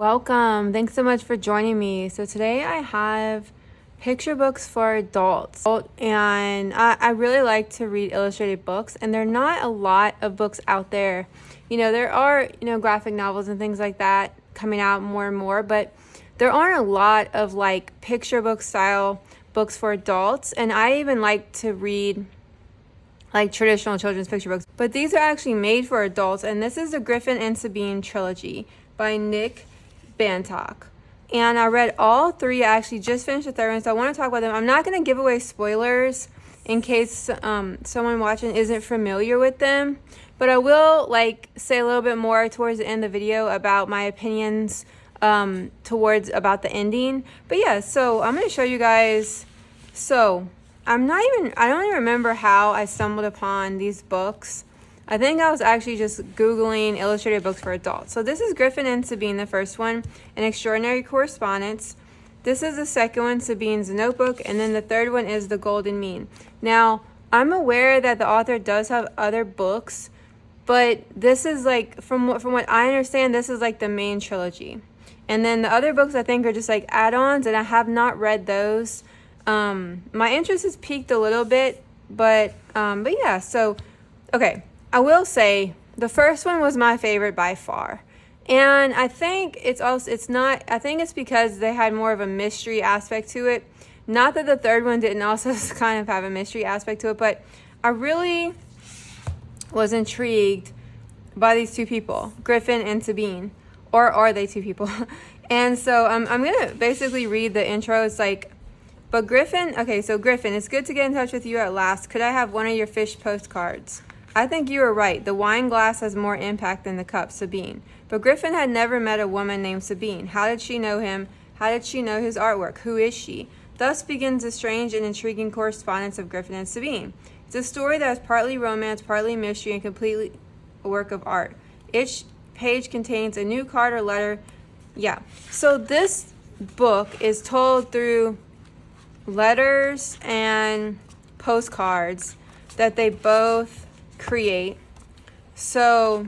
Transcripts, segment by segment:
Welcome. Thanks so much for joining me. So today I have picture books for adults. And I really like to read illustrated books, and there are not a lot of books out there. There are, graphic novels and things like that coming out more and more, but there aren't a lot of like picture book style books for adults. And I even like to read like traditional children's picture books, but these are actually made for adults. And this is the Griffin Sabine Trilogy by Nick Bantock. And I read all three. I actually just finished the third one, so I want to talk about them. I'm not going to give away spoilers in case someone watching isn't familiar with them, but I will say a little bit more towards the end of the video about my opinions about the ending. But yeah, so I'm going to show you guys. So I don't even remember how I stumbled upon these books. I think I was actually just Googling illustrated books for adults. So this is Griffin Sabine, the first one, An Extraordinary Correspondence. This is the second one, Sabine's Notebook, and then the third one is The Golden Mean. Now, I'm aware that the author does have other books, but this is from what I understand, this is the main trilogy. And then the other books I think are just add-ons, and I have not read those. My interest has peaked a little bit, but yeah, so okay. I will say the first one was my favorite by far. And I think I think it's because they had more of a mystery aspect to it. Not that the third one didn't also kind of have a mystery aspect to it, but I really was intrigued by these two people, Griffin and Sabine. Or are they two people? And so I'm going to basically read the intro. It's but Griffin, okay, so Griffin, it's good to get in touch with you at last. Could I have one of your fish postcards? I think you are right. The wine glass has more impact than the cup, Sabine. But Griffin had never met a woman named Sabine. How did she know him? How did she know his artwork? Who is she? Thus begins a strange and intriguing correspondence of Griffin and Sabine. It's a story that is partly romance, partly mystery, and completely a work of art. Each page contains a new card or letter. Yeah. So this book is told through letters and postcards that they both create. So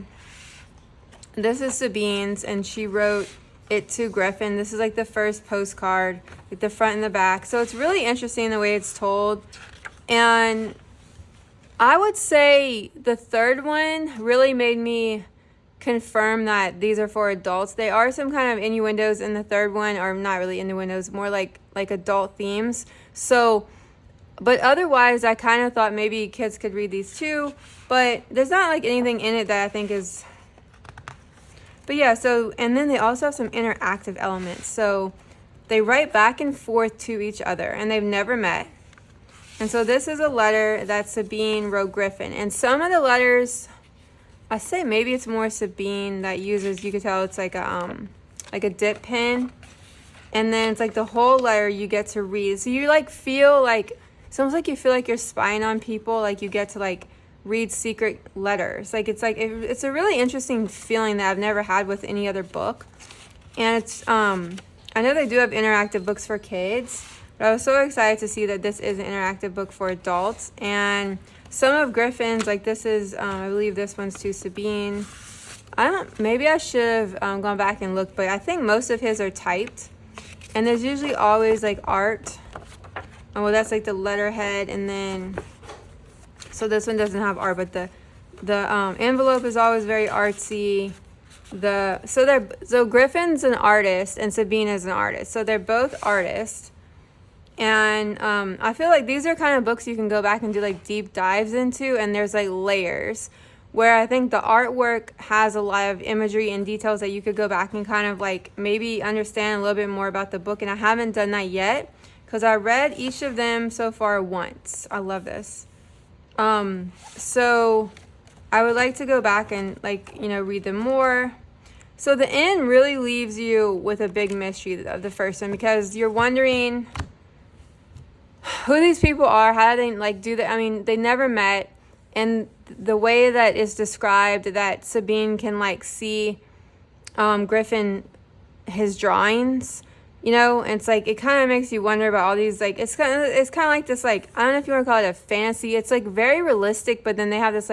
this is Sabine's, and she wrote it to Griffin. This is the first postcard, the front and the back. So it's really interesting the way it's told. And I would say the third one really made me confirm that these are for adults. There are some kind of innuendos in the third one, or not really innuendos, more like adult themes. So but otherwise, I kind of thought maybe kids could read these too, but there's not anything in it that I think is. But yeah, so, and then they also have some interactive elements. So they write back and forth to each other, and they've never met. And so this is a letter that Sabine wrote Griffin. And some of the letters, I say maybe it's more Sabine that uses, you could tell it's like a dip pen. And then it's the whole letter you get to read. So you feel it's almost you feel you're spying on people, you get to read secret letters. It's a really interesting feeling that I've never had with any other book. And it's I know they do have interactive books for kids, but I was so excited to see that this is an interactive book for adults. And some of Griffin's, this is I believe this one's to Sabine. Maybe I should have gone back and looked, but I think most of his are typed. And there's usually always art. Oh, well, that's the letterhead, and then so this one doesn't have art, but the envelope is always very artsy. So Griffin's an artist and Sabine is an artist, so they're both artists. And I feel these are kind of books you can go back and do deep dives into, and there's layers where I think the artwork has a lot of imagery and details that you could go back and kind of maybe understand a little bit more about the book. And I haven't done that yet, because I read each of them so far once. I love this. So I would like to go back and read them more. So the end really leaves you with a big mystery of the first one, because you're wondering who these people are. How do they do that? I mean, they never met. And the way that is described, that Sabine can see Griffin, his drawings. It's it kind of makes you wonder about all these, it's kind of like this, I don't know if you want to call it a fantasy. It's very realistic, but then they have this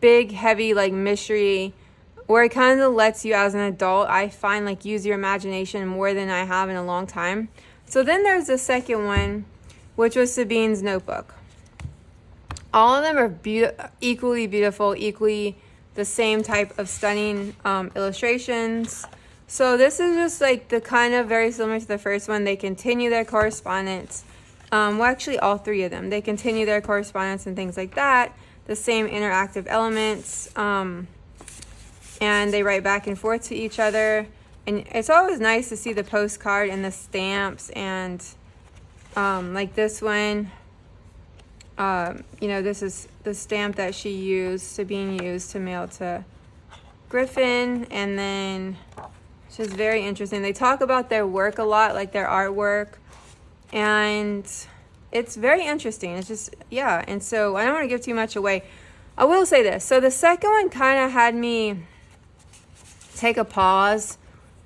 big, heavy, mystery where it kind of lets you as an adult, I find, like, use your imagination more than I have in a long time. So then there's the second one, which was Sabine's notebook. All of them are equally beautiful, equally the same type of stunning illustrations. So this is just like the kind of very similar to the first one. They continue their correspondence. Well, actually all three of them. They continue their correspondence and things like that. The same interactive elements. And they write back and forth to each other. And it's always nice to see the postcard and the stamps. And like this one, this is the stamp that Sabine used to mail to Griffin. And then it's just very interesting. They talk about their work a lot, like their artwork. And it's very interesting. It's just, yeah. And so I don't want to give too much away. I will say this. So the second one kind of had me take a pause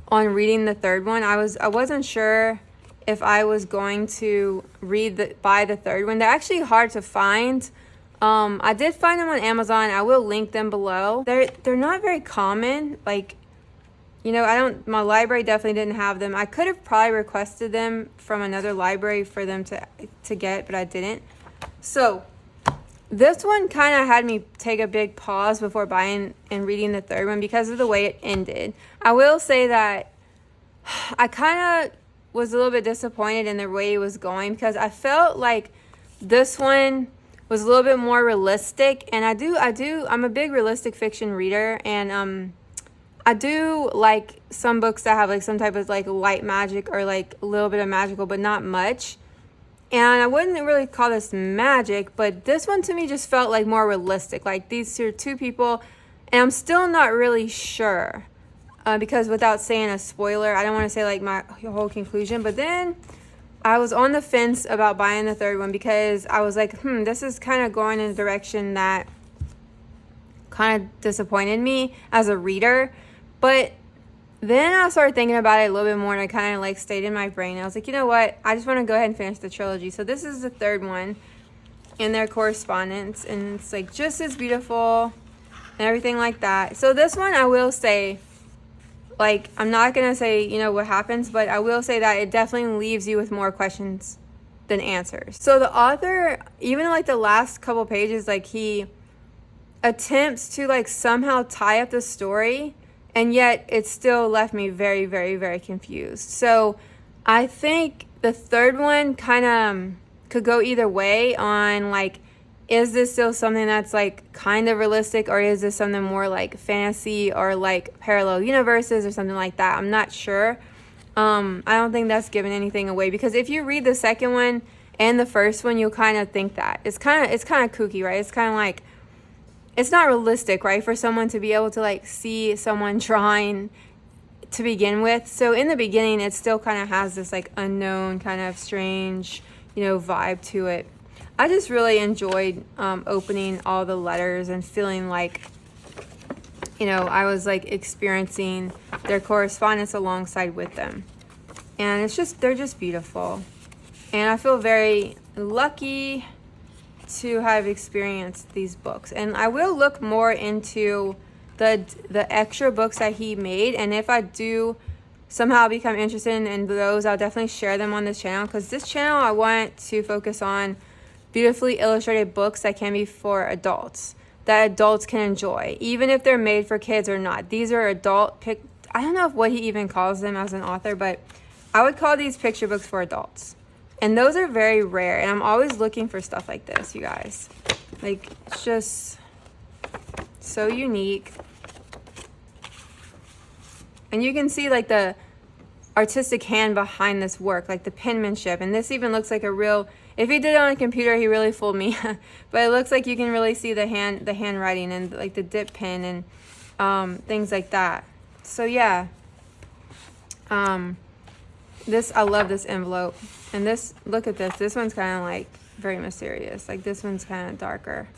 on reading the third one. I wasn't sure if I was going to buy the third one. They're actually hard to find. I did find them on Amazon. I will link them below. They're not very common. Like, my library definitely didn't have them. I could have probably requested them from another library for them to get, but I didn't. So this one kind of had me take a big pause before buying and reading the third one because of the way it ended. I will say that I kind of was a little bit disappointed in the way it was going because I felt like this one was a little bit more realistic. And I'm a big realistic fiction reader, and I do like some books that have like some type of like light magic or like a little bit of magical, but not much. And I wouldn't really call this magic, but this one to me just felt like more realistic. Like these are two people, and I'm still not really sure because without saying a spoiler, I don't want to say like my whole conclusion. But then I was on the fence about buying the third one because I was like, this is kind of going in a direction that kind of disappointed me as a reader. But then I started thinking about it a little bit more, and I kind of like stayed in my brain. I was like, you know what? I just want to go ahead and finish the trilogy. So this is the third one in their correspondence, and it's like just as beautiful and everything like that. So this one, I will say, like, I'm not going to say, what happens, but I will say that it definitely leaves you with more questions than answers. So the author, even like the last couple pages, like he attempts to like somehow tie up the story, and yet it still left me very, very, very confused. So I think the third one kind of could go either way on like, is this still something that's like kind of realistic, or is this something more like fantasy or like parallel universes or something like that? I'm not sure. I don't think that's giving anything away, because if you read the second one and the first one, you'll kind of think that it's kind of kooky, right? It's kind of like, it's not realistic, right, for someone to be able to like see someone drawing to begin with. So in the beginning, it still kind of has this like unknown kind of strange, vibe to it. I just really enjoyed opening all the letters and feeling like, I was like experiencing their correspondence alongside with them. And they're just beautiful. And I feel very lucky to have experienced these books. And I will look more into the extra books that he made, and if I do somehow become interested in those, I'll definitely share them on this channel, because this channel, I want to focus on beautifully illustrated books that can be for adults, that adults can enjoy, even if they're made for kids or not. These are I don't know what he even calls them as an author, but I would call these picture books for adults. And those are very rare, and I'm always looking for stuff like this, you guys. Like, it's just so unique. And you can see like the artistic hand behind this work, like the penmanship. And this even looks like a real, if he did it on a computer, he really fooled me. But it looks like you can really see the handwriting and like the dip pen and things like that. So yeah. I love this envelope. And look at this. This one's kind of like very mysterious. Like this one's kind of darker.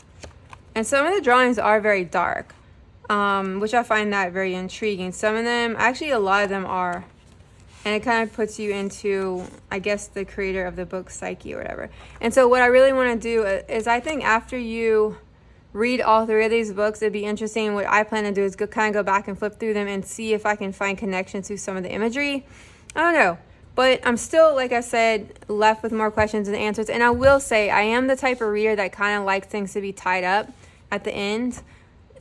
And some of the drawings are very dark, which I find that very intriguing. Some of them, actually a lot of them are. And it kind of puts you into, I guess, the creator of the book psyche or whatever. And so what I really want to do is, I think after you read all three of these books. It'd be interesting. What I plan to do is kind of go back and flip through them and see if I can find connections to some of the imagery. I don't know. But I'm still, like I said, left with more questions and answers. And I will say, I am the type of reader that kind of likes things to be tied up at the end.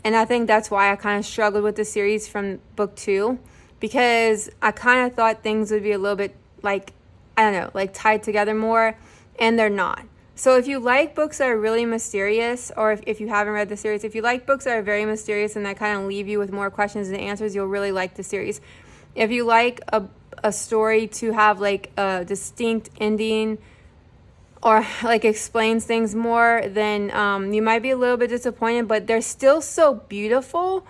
And I think that's why I kind of struggled with the series from book 2. Because I kind of thought things would be a little bit like, I don't know, like tied together more. And they're not. So if you like books that are really mysterious, or if you haven't read the series, if you like books that are very mysterious and that kind of leave you with more questions and answers, you'll really like the series. If you like a story to have like a distinct ending or like explains things more, then you might be a little bit disappointed, but they're still so beautiful.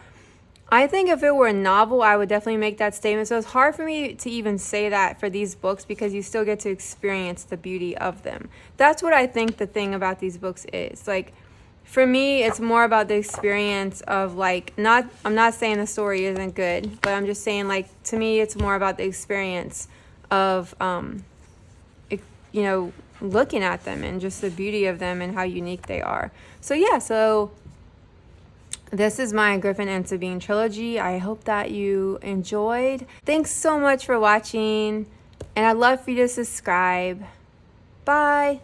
I think if it were a novel, I would definitely make that statement. So it's hard for me to even say that for these books because you still get to experience the beauty of them. That's what I think the thing about these books is. Like, for me, it's more about the experience of like, I'm not saying the story isn't good, but I'm just saying like, to me, it's more about the experience of, looking at them and just the beauty of them and how unique they are. So yeah, this is my Griffin and Sabine trilogy. I hope that you enjoyed. Thanks so much for watching, and I'd love for you to subscribe. Bye.